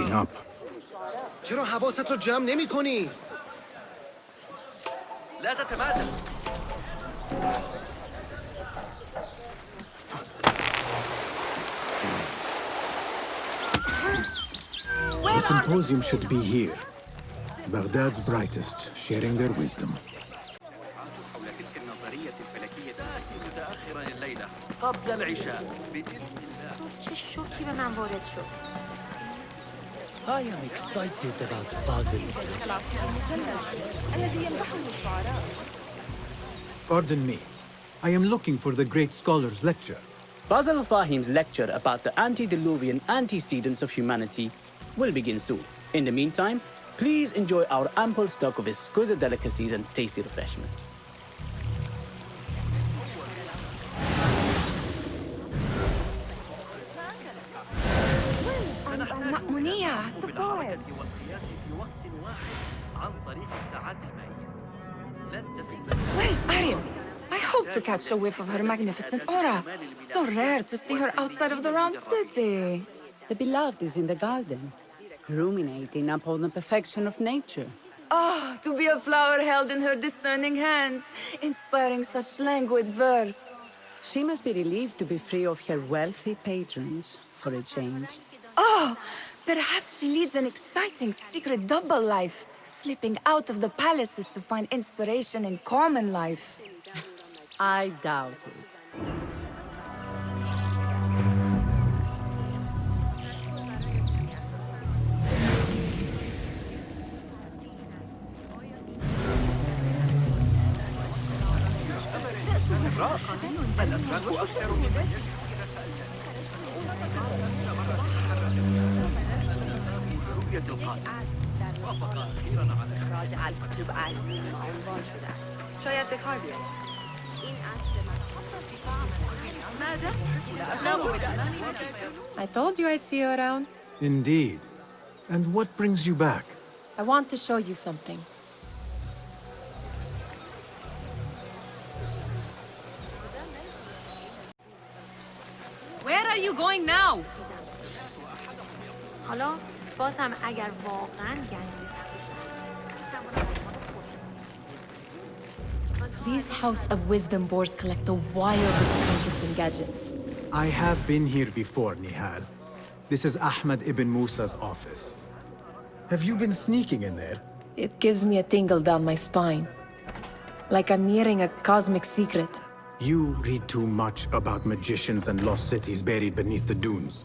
warming up. چرا حواست رو جمع نمی کنی؟ لا تتمادى. The symposium should be here. Baghdad's brightest, sharing their wisdom. حول تلك النظرية الفلكية تأتي متأخرا الليلة قبل العشاء بإذن الله. چه شوکی به من وارد شد. I am excited about Basim. الذي يمدحه الشعراء. Pardon me. I am looking for the great scholar's lecture. Basil Fahim's lecture about the antediluvian antecedents of humanity will begin soon. In the meantime, please enjoy our ample stock of exquisite delicacies and tasty refreshments. المأمونية. بالحركة والقياس في وقت واحد عن طريق الساعات المائية. لن تفي. Where's Arim? I hope to catch a whiff of her magnificent aura. So rare to see her outside of the round city. The beloved is in the garden, ruminating upon the perfection of nature. Ah, to be a flower held in her discerning hands, inspiring such languid verse. She must be relieved to be free of her wealthy patrons for a change. Oh, perhaps she leads an exciting secret double life, slipping out of the palaces to find inspiration in common life. I doubt it. الأتراك أكثر مما يجب إذا سألت. رؤية القاسم وافق أخيرا على راجع الكتب علمی عنوان شده است. شاید به کار بیاید. این اصل I told you I'd see you around. Indeed. And what brings you back? I want to show you something. Where are you going now? حالا بازم اگر واقعاً گنگی These House of Wisdom boards collect the wildest trinkets and gadgets. I have been here before, Nihal. This is Ahmed ibn Musa's office. Have you been sneaking in there? It gives me a tingle down my spine. Like I'm nearing a cosmic secret. You read too much about magicians and lost cities buried beneath the dunes.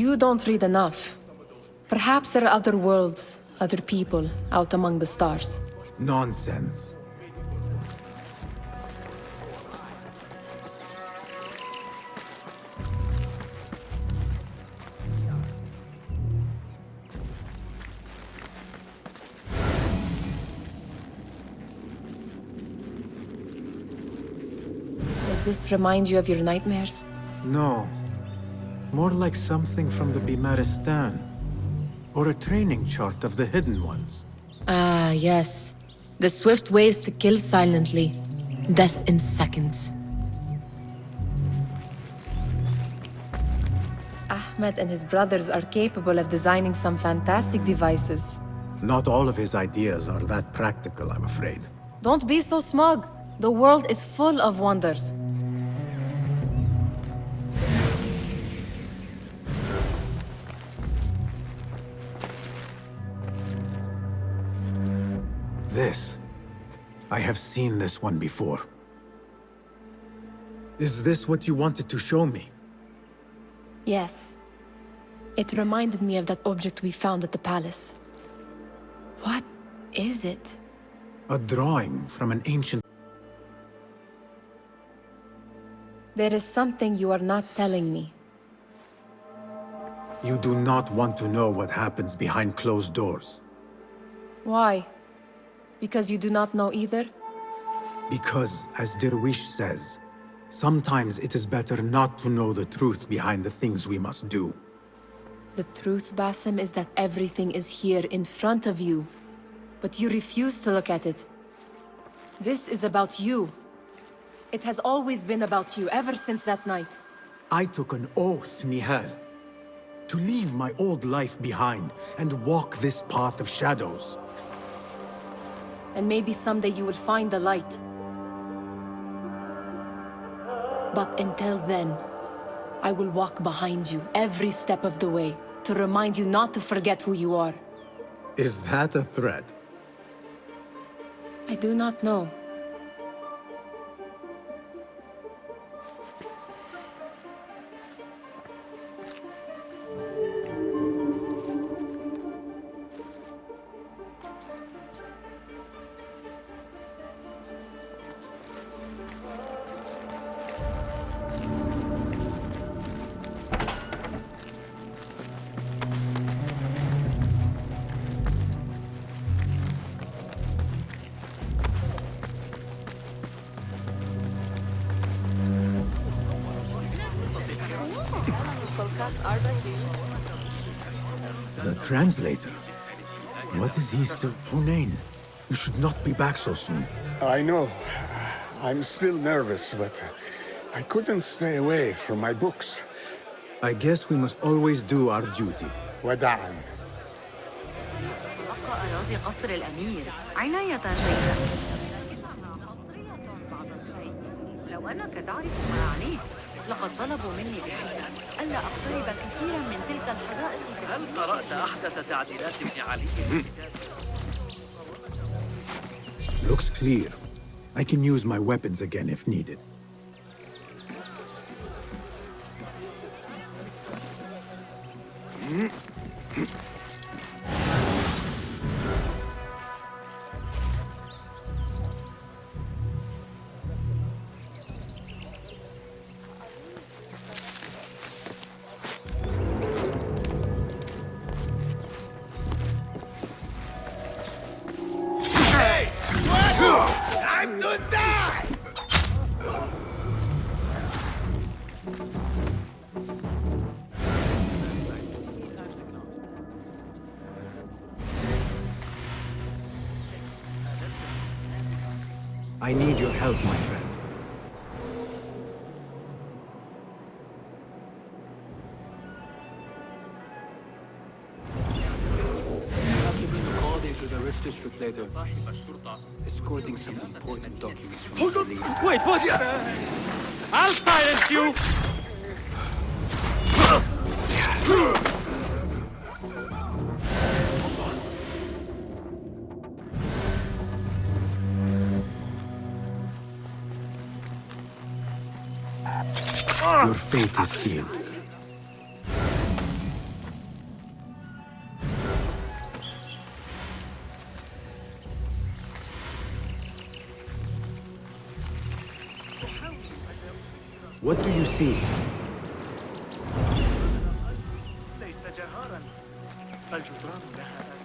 You don't read enough. Perhaps there are other worlds, other people, out among the stars. Nonsense. Does this remind you of your nightmares? No. More like something from the Bimaristan. Or a training chart of the hidden ones. Ah, yes. The swift ways to kill silently. Death in seconds. Ahmed and his brothers are capable of designing some fantastic devices. Not all of his ideas are that practical, I'm afraid. Don't be so smug. The world is full of wonders. This. I have seen this one before. Is this what you wanted to show me? Yes. It reminded me of that object we found at the palace. What is it? A drawing from an ancient... There is something you are not telling me. You do not want to know what happens behind closed doors. Why? Because you do not know either? Because, as Derwish says, sometimes it is better not to know the truth behind the things we must do. The truth, Basim, is that everything is here in front of you. But you refuse to look at it. This is about you. It has always been about you, ever since that night. I took an oath, Nihal. To leave my old life behind and walk this path of shadows. And maybe someday you will find the light. But until then, I will walk behind you every step of the way to remind you not to forget who you are. Is that a threat? I do not know. The translator? What is he still? Hunain, you should not be back so soon. I know. I'm still nervous, but I couldn't stay away from my books. I guess we must always do our duty. وداعاً. تلقى أراضي قصر الأمير عناية جيدة. لو أنك تعرف ما أعنيه، لقد طلبوا مني بحق ألا أقترب كثيرا من تلك الحدائق. هل قرأت أحدث تعديلات ابن علي؟ Looks clear. I can use my weapons again if needed. I'm to die! I need your help, my friend. To the Rift District later, escorting some important documents from Hold on! Wait, what? I'll silence you! Your fate is sealed. What do you see? ليس جهارا. الجدران لها آلهة.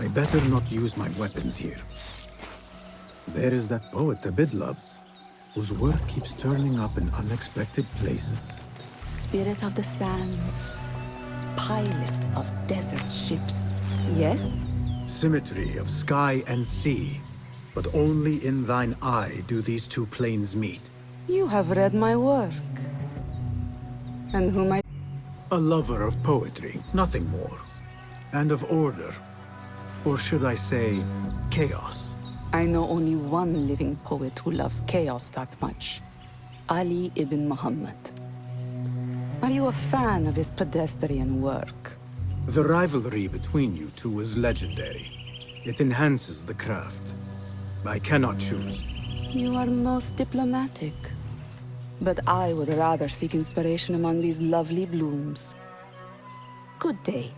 I better not use my weapons here. There is that poet Abid loves, whose work keeps turning up in unexpected places. Spirit of the sands, pilot of desert ships. Yes? Symmetry of sky and sea, but only in thine eye do these two planes meet. You have read my work. And whom I... A lover of poetry, nothing more. And of order. Or should I say, chaos. I know only one living poet who loves chaos that much. Ali ibn Muhammad. Are you a fan of his pedestrian work? The rivalry between you two is legendary. It enhances the craft. I cannot choose. You are most diplomatic. But I would rather seek inspiration among these lovely blooms. Good day.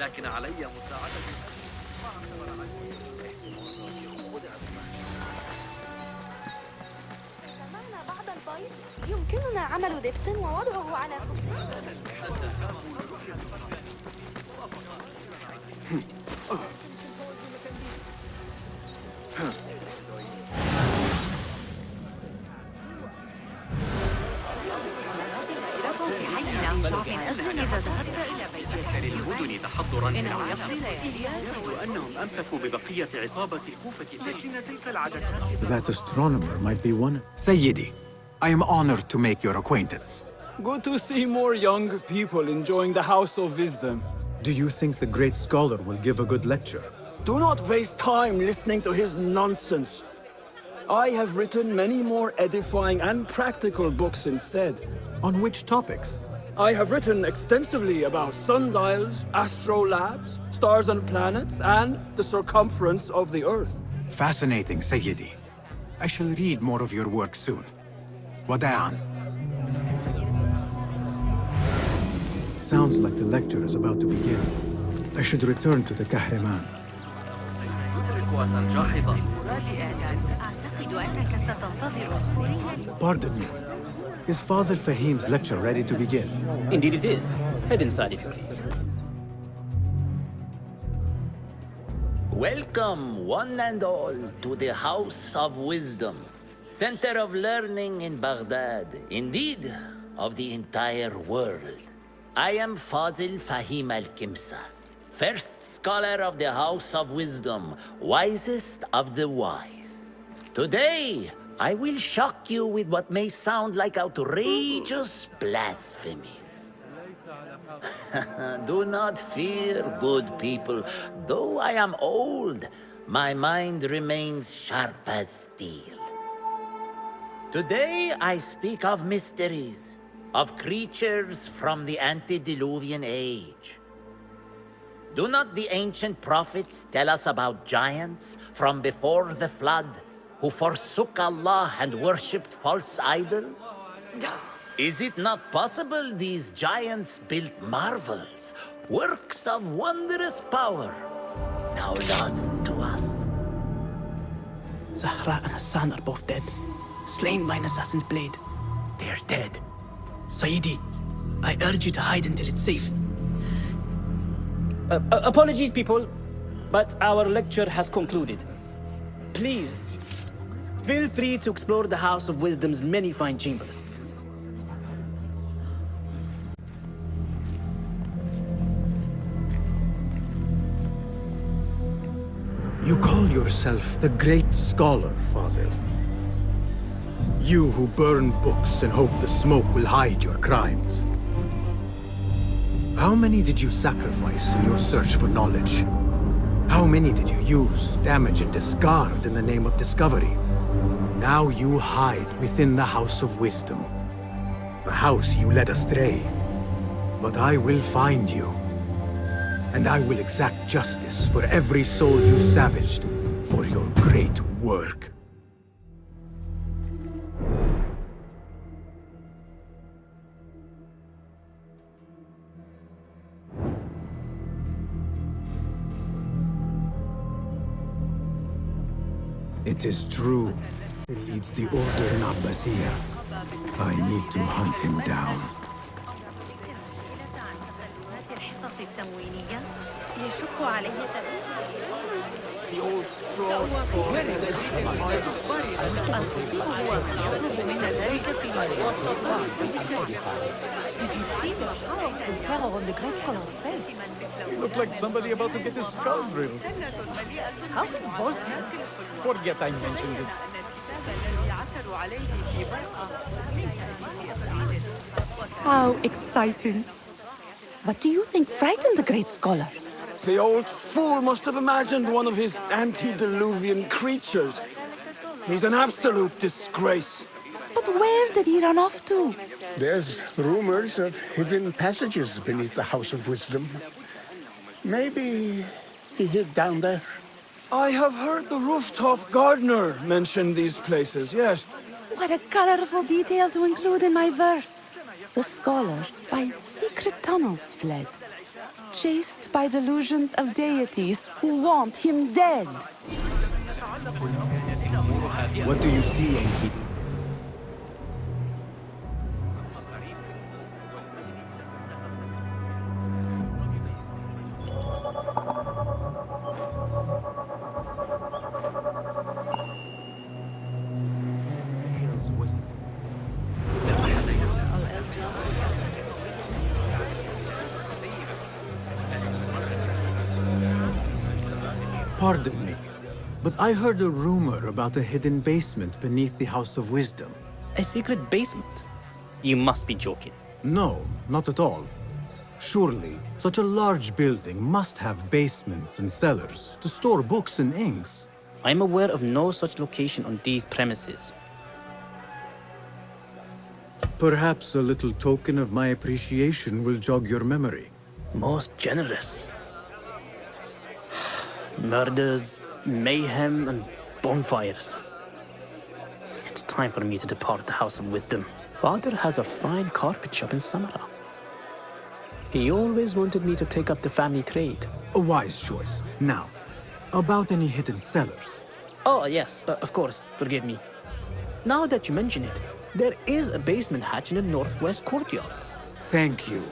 لكن علي مساعدة. جمعنا بعض البيض يمكننا عمل دبس ووضعه على خبز. للمدن تحضرا أنهم أمسكوا ببقية عصابة كوفة. لكن تلك العدسات That astronomer might be one. Sayyidi, I am honored to make your acquaintance. Good to see more young people enjoying the House of Wisdom. Do you think the great scholar will give a good lecture? Do not waste time listening to his nonsense. I have written many more edifying and practical books instead. On which topics? I have written extensively about sundials, astrolabes, stars and planets, and the circumference of the Earth. Fascinating, Sayyidi. I shall read more of your work soon. Wada'an. Sounds like the lecture is about to begin. I should return to the Kahraman. Pardon me. Is Fazil Fahim's lecture ready to begin? Indeed it is. Head inside if you please. Welcome, one and all, to the House of Wisdom, center of learning in Baghdad, indeed, of the entire world. I am Fazil Fahim al-Kimsa, first scholar of the House of Wisdom, wisest of the wise. Today, I will shock you with what may sound like outrageous blasphemies. Do not fear, good people. Though I am old, my mind remains sharp as steel. Today I speak of mysteries, of creatures from the antediluvian age. Do not the ancient prophets tell us about giants from before the flood who forsook Allah and worshipped false idols? Is it not possible these giants built marvels, works of wondrous power, now lost to us? Zahra and Hassan are both dead, slain by an assassin's blade. They're dead. Sayyidi, I urge you to hide until it's safe. Apologies, people, but our lecture has concluded. Please, feel free to explore the House of Wisdom's many fine chambers. You call yourself the great scholar, Fazil. You who burn books and hope the smoke will hide your crimes. How many did you sacrifice in your search for knowledge? How many did you use, damage, and discard in the name of discovery? Now you hide within the House of Wisdom. The house you led astray. But I will find you. And I will exact justice for every soul you savaged for your great work. It is true. He leads the order in Abbasiyah. I need to hunt him down. The old fraud. Where is Did you see the powerful terror on the great scholar's face? He looked like somebody about to get his skull drilled. How revolting. Forget I mentioned it. How exciting. What do you think frightened the great scholar? The old fool must have imagined one of his antediluvian creatures. He's an absolute disgrace. But where did he run off to? There's rumors of hidden passages beneath the House of Wisdom. Maybe he hid down there. I have heard the rooftop gardener mention these places, yes. What a colorful detail to include in my verse. The scholar by secret tunnels fled. chased by delusions of deities who want him dead. What do you see, Enkidu? Pardon me, but I heard a rumor about a hidden basement beneath the House of Wisdom. A secret basement? You must be joking. No, not at all. Surely, such a large building must have basements and cellars to store books and inks. I'm aware of no such location on these premises. Perhaps a little token of my appreciation will jog your memory. Most generous. Murders, mayhem, and bonfires. It's time for me to depart the House of Wisdom. Father has a fine carpet shop in Samara. He always wanted me to take up the family trade. A wise choice. Now, about any hidden cellars. Oh, yes, of course, forgive me. Now that you mention it, there is a basement hatch in the northwest courtyard. Thank you.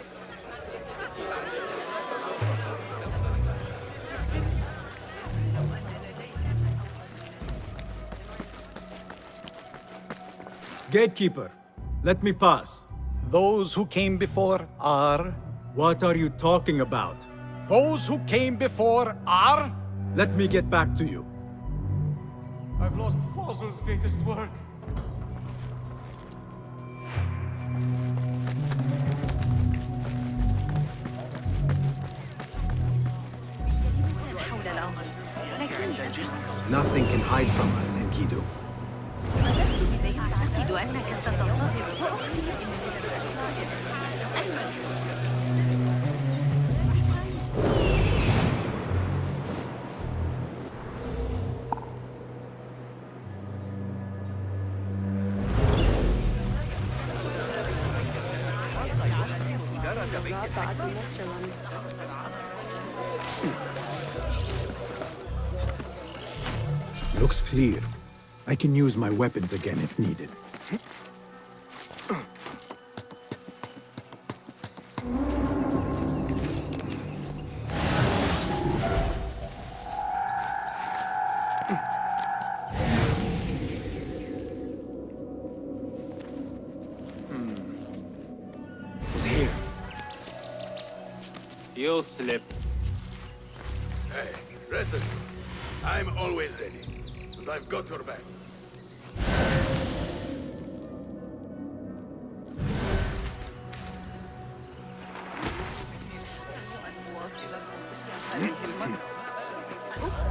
Gatekeeper, let me pass. Those who came before are... What are you talking about? Those who came before are... Let me get back to you. I've lost Fazl's greatest work. Nothing can hide from us, Enkidu. أعتقد أنك ستنتظر وأقسم إن من الأسرار Looks clear. I can use my weapons again if needed. Here. You'll slip. Hey, Resident. I'm always ready. And I've got your back.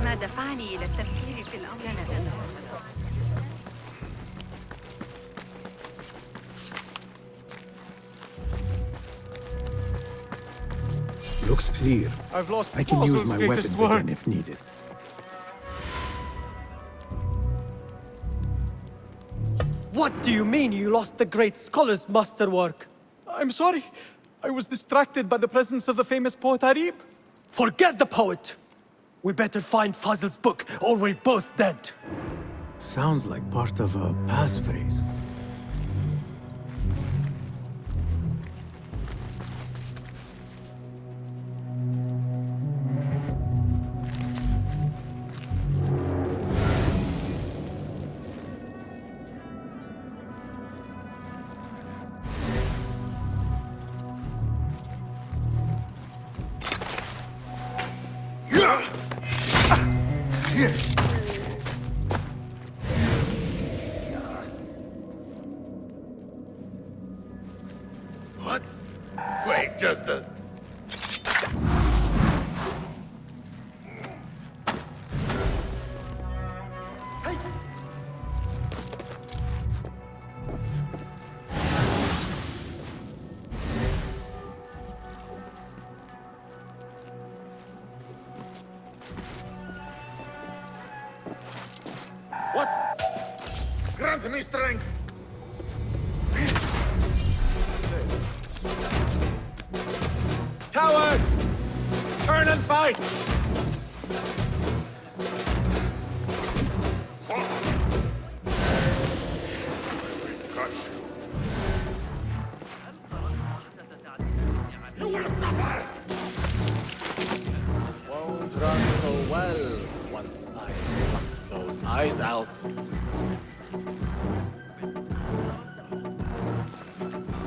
ما دفعني إلى التفكير في الأمر. Looks clear. I've lost I can use Fazl's my greatest weapons work. again if needed. What do you mean you lost the great scholar's masterwork? I'm sorry. I was distracted by the presence of the famous poet Harib. Forget the poet! We better find Fazl's book, or we're both dead. Sounds like part of a passphrase. What? Wait, just a... What? Grant me strength! Coward! Turn and fight! You will suffer! Won't run so well once I pluck those eyes out.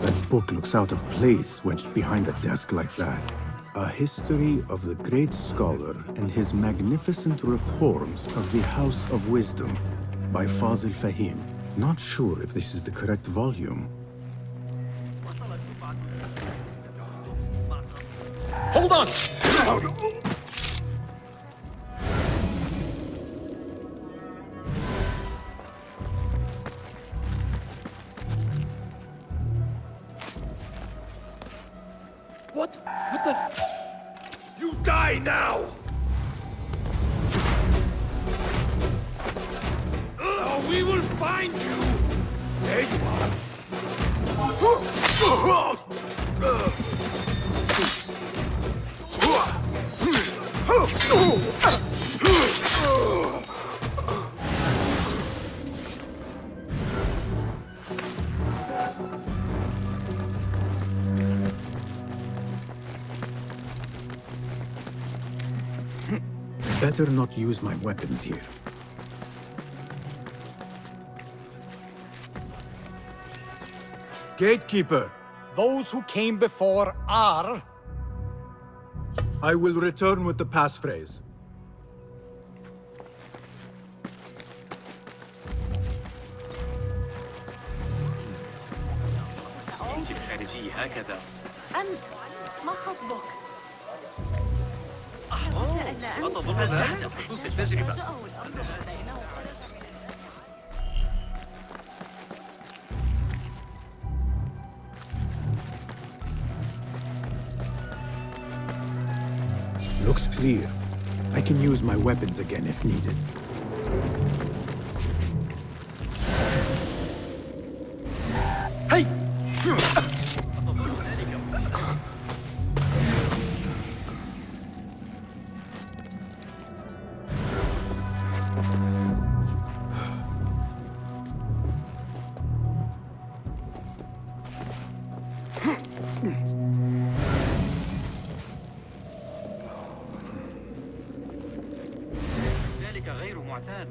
That book looks out of place wedged behind a desk like that. A history of the great scholar and his magnificent reforms of the House of Wisdom by Fazil Fahim. Not sure if this is the correct volume. Hold on! What the? You die now! We will find you! There you are! Better not use my weapons here. Gatekeeper, those who came before are... I will return with the passphrase. الخارجي هكذا. أنت ما خطبك؟ أتظن هذا أحد خصوص التجربة. Looks clear. I can use my weapons again if needed. Hey! ذلك غير معتاد.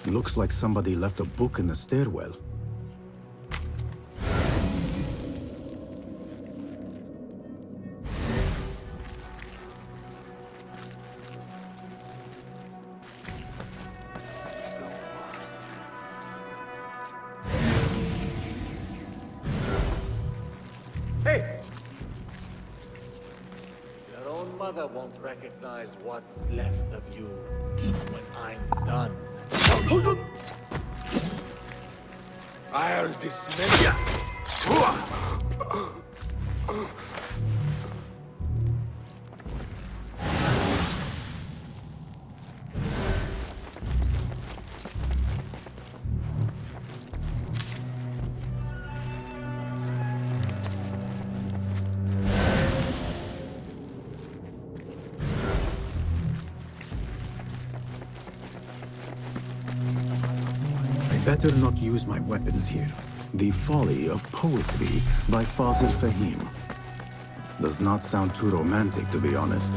Looks like somebody left a book in the stairwell. Hey! Your own mother won't recognize what's left of you when I'm done. I'll dismiss you! Better not use my weapons here. The Folly of Poetry by Fazil Fahim. Does not sound too romantic, to be honest.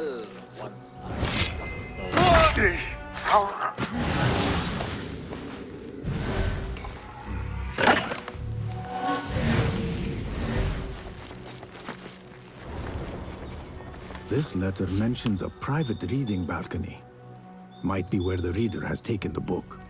well once This letter mentions a private reading balcony. Might be where the reader has taken the book.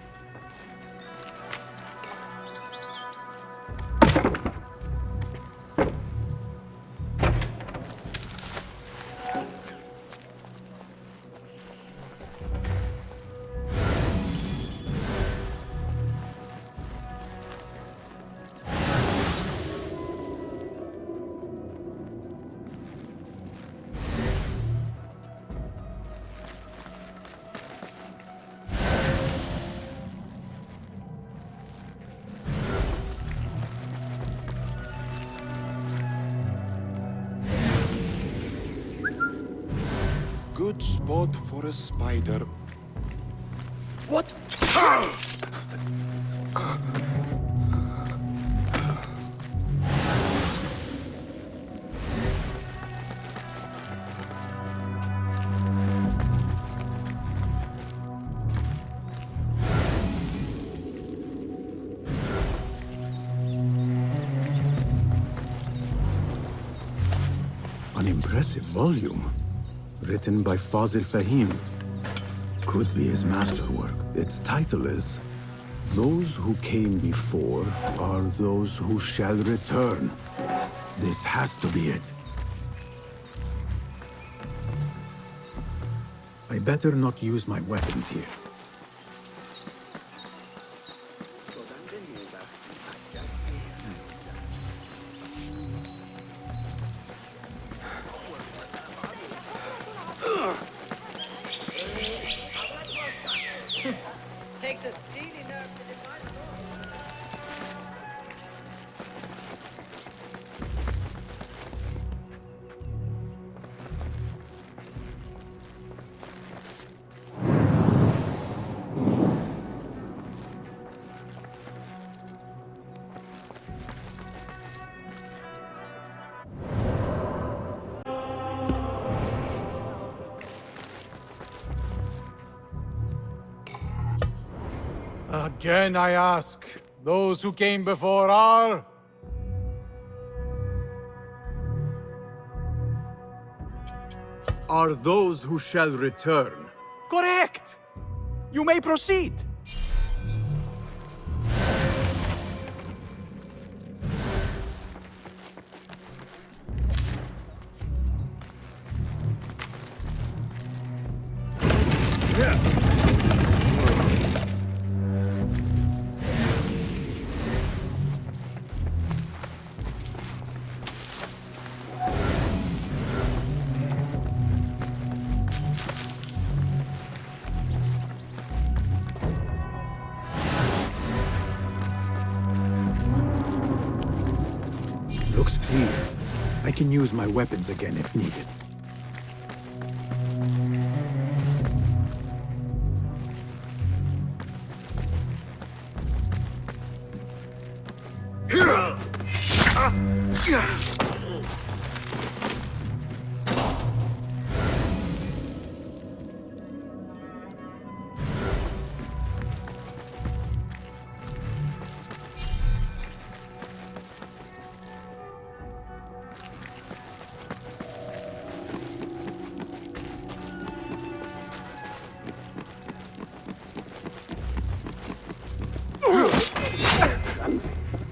Good spot for a spider. What? An impressive volume. Written by Fazil Fahim. Could be his masterwork. Its title is Those Who Came Before Are Those Who Shall Return. This has to be it. I better not use my weapons here. Takes a steely nerve to defy the law. Again I ask, those who came before are? Are those who shall return. Correct! You may proceed. Looks clear. I can use my weapons again if needed.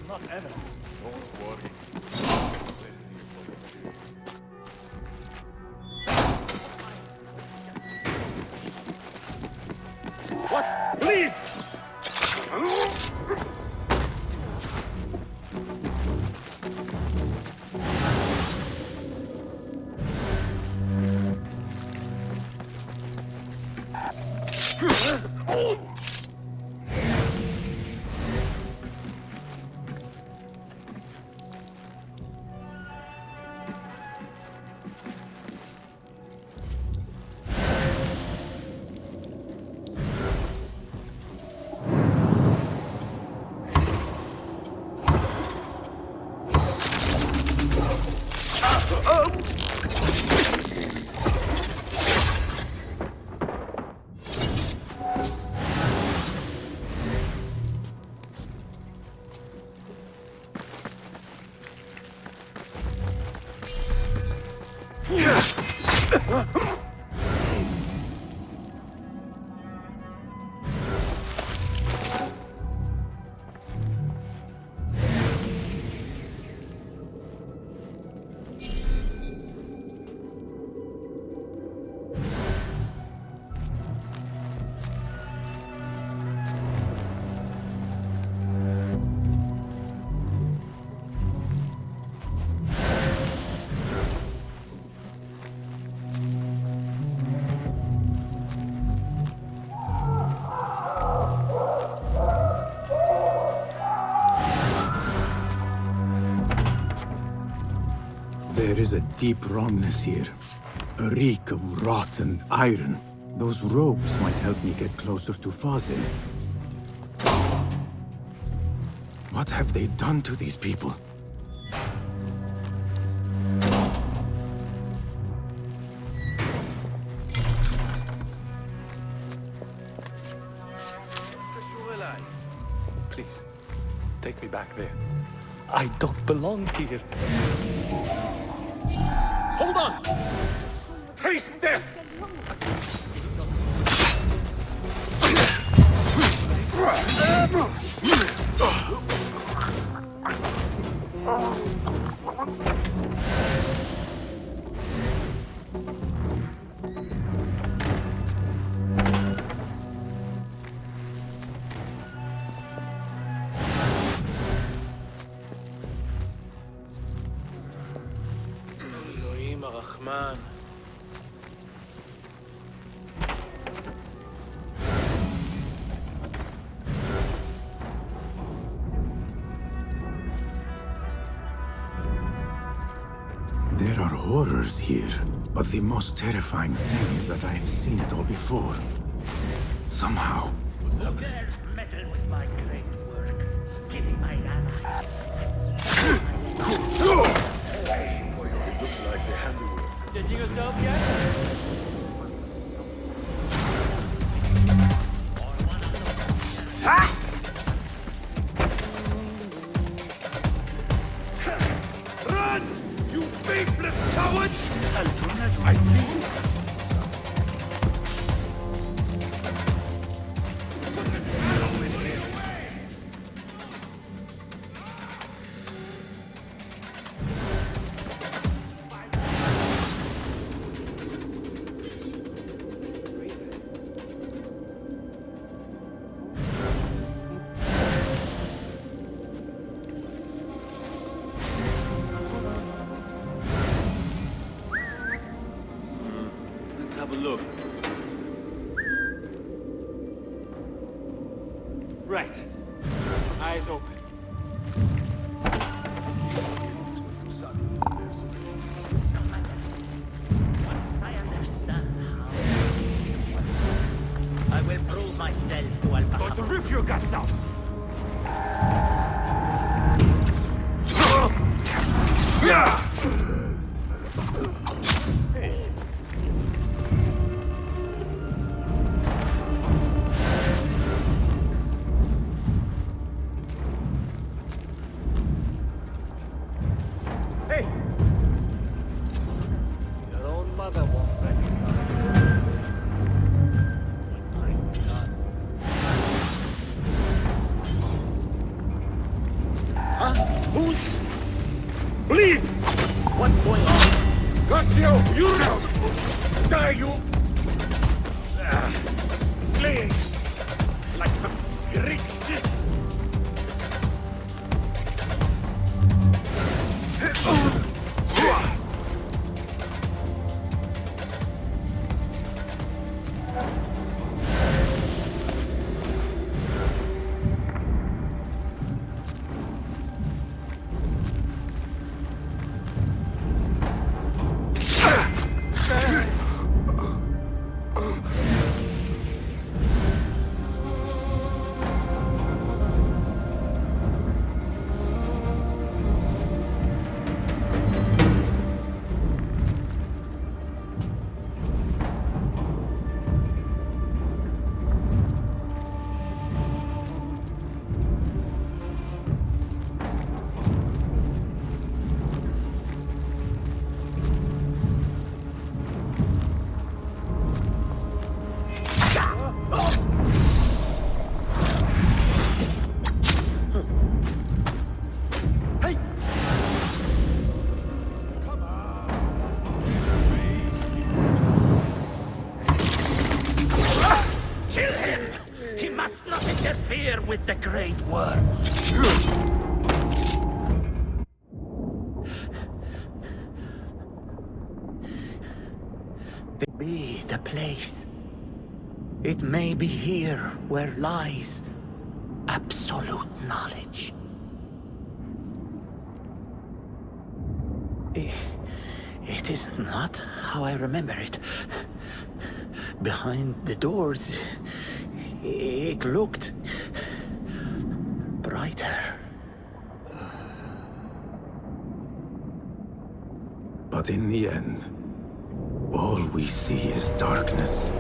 Not evident. Don't worry. What? Please! is a deep wrongness here. A reek of rot and iron. Those robes might help me get closer to Fazil. What have they done to these people? Please, take me back there. I don't belong here. Hold on! Taste death! אלוהים הרחמן. There are horrors here, but the most terrifying thing is that I have seen it all before. Somehow. Who dares meddle with my great work, killing my allies? Looks like they handle it. Changing yourself yet? Run! You faithless coward! I see you! Let's have a look. Right. Eyes open. Once I understand how, I will prove myself to Al-Bahar. Going to rip your guts out! Hey! Your own mother won't recognize you. When I'm done. Huh? Who's... Bleed! What's going on? Got you! You now! Die, you! Bleed! Like some Greek shit! Kill him! He must not interfere with the great work. Be the place. It may be here where lies absolute knowledge. It is not how I remember it. Behind the doors, it looked brighter. But in the end, all we see is darkness.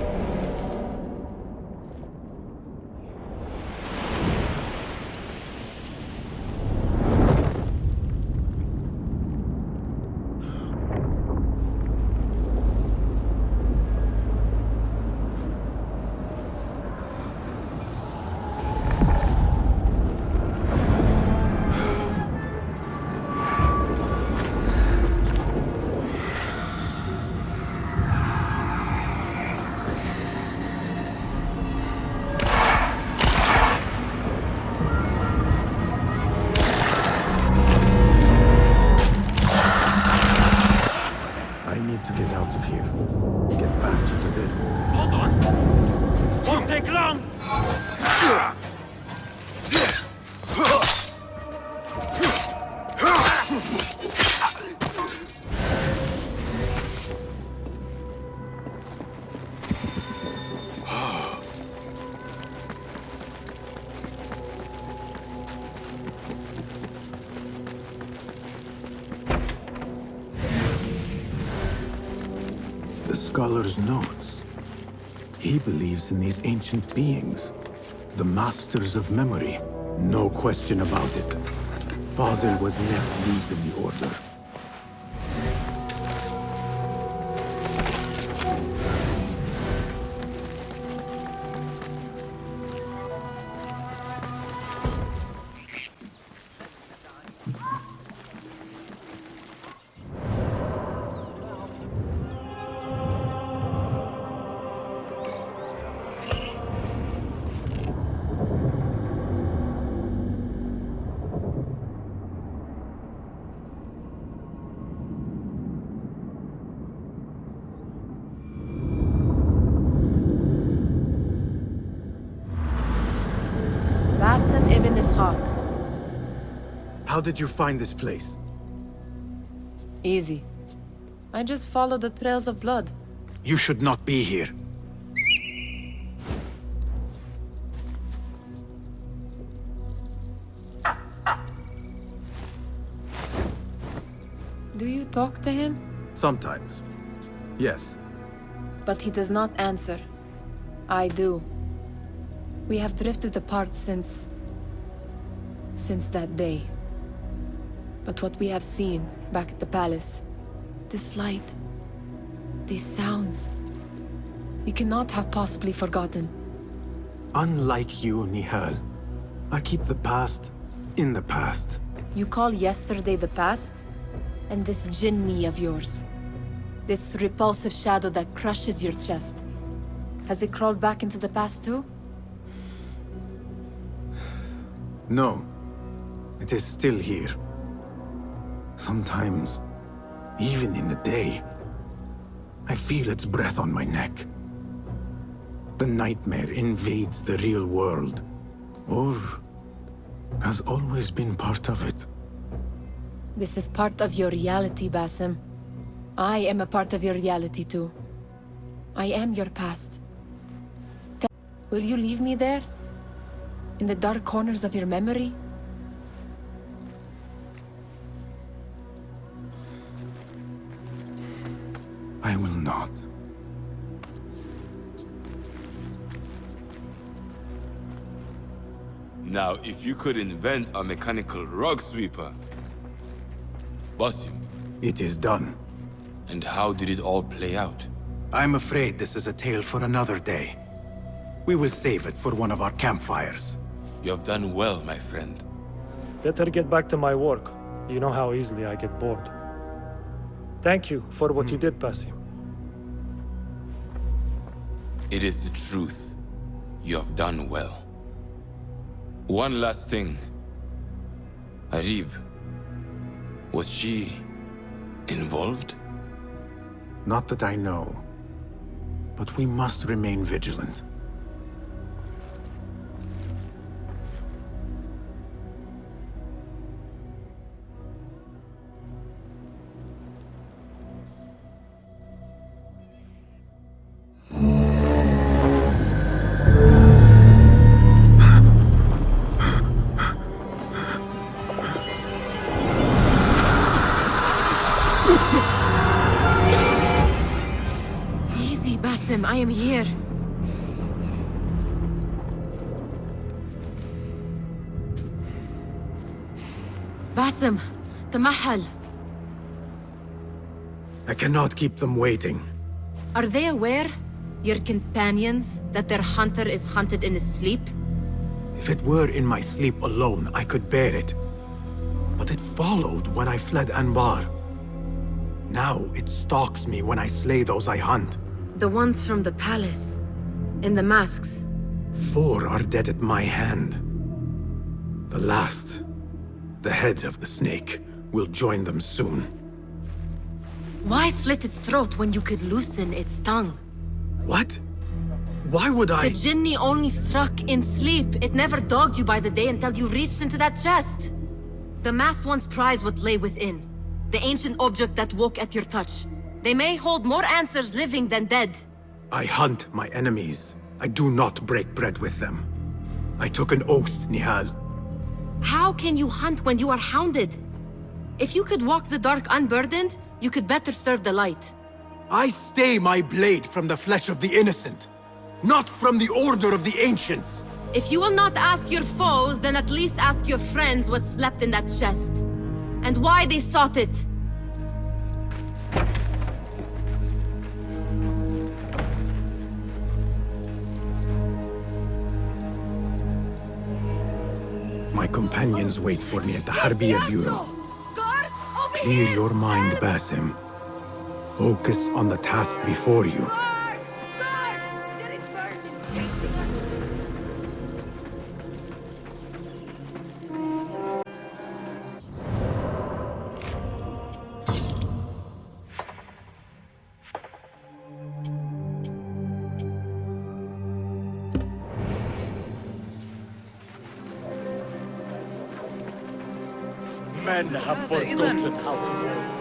I need to get out of here. Get back to the bed. Hold on! Won't take long! The scholar's notes. He believes in these ancient beings, the masters of memory. No question about it. Fazil was neck deep in the Order. Basim ibn Ishaq. How did you find this place? Easy. I just followed the trails of blood. You should not be here. Do you talk to him? Sometimes. Yes. But he does not answer. I do. We have drifted apart since that day. But what we have seen back at the palace, this light, these sounds, we cannot have possibly forgotten. Unlike you, Nihal, I keep the past in the past. You call yesterday the past? And this jinni of yours, this repulsive shadow that crushes your chest, has it crawled back into the past too? No. It is still here. Sometimes, even in the day, I feel its breath on my neck. The nightmare invades the real world, or has always been part of it. This is part of your reality, Basim. I am a part of your reality too. I am your past. Will you leave me there? In the dark corners of your memory? I will not. Now, if you could invent a mechanical rug sweeper... Basim. It is done. And how did it all play out? I'm afraid this is a tale for another day. We will save it for one of our campfires. You have done well, my friend. Better get back to my work. You know how easily I get bored. Thank you for what you did, Basim. It is the truth. You have done well. One last thing. Arib. Was she involved? Not that I know. But we must remain vigilant. came here. Basim, Tamahal. I cannot keep them waiting. Are they aware, your companions, that their hunter is hunted in his sleep? If it were in my sleep alone, I could bear it. But it followed when I fled Anbar. Now it stalks me when I slay those I hunt. The ones from the palace. In the masks. 4 are dead at my hand. The last, the head of the snake, will join them soon. Why slit its throat when you could loosen its tongue? What? Why would I? The Jinni only struck in sleep. It never dogged you by the day until you reached into that chest. The masked ones prize what lay within. The ancient object that woke at your touch. They may hold more answers living than dead. I hunt my enemies. I do not break bread with them. I took an oath, Nihal. How can you hunt when you are hounded? If you could walk the dark unburdened, you could better serve the light. I stay my blade from the flesh of the innocent, not from the order of the ancients. If you will not ask your foes, then at least ask your friends what slept in that chest. And why they sought it. My companions wait for me at the Harbiya Bureau. Clear your mind, Basim. Focus on the task before you. Men have forgotten how to war.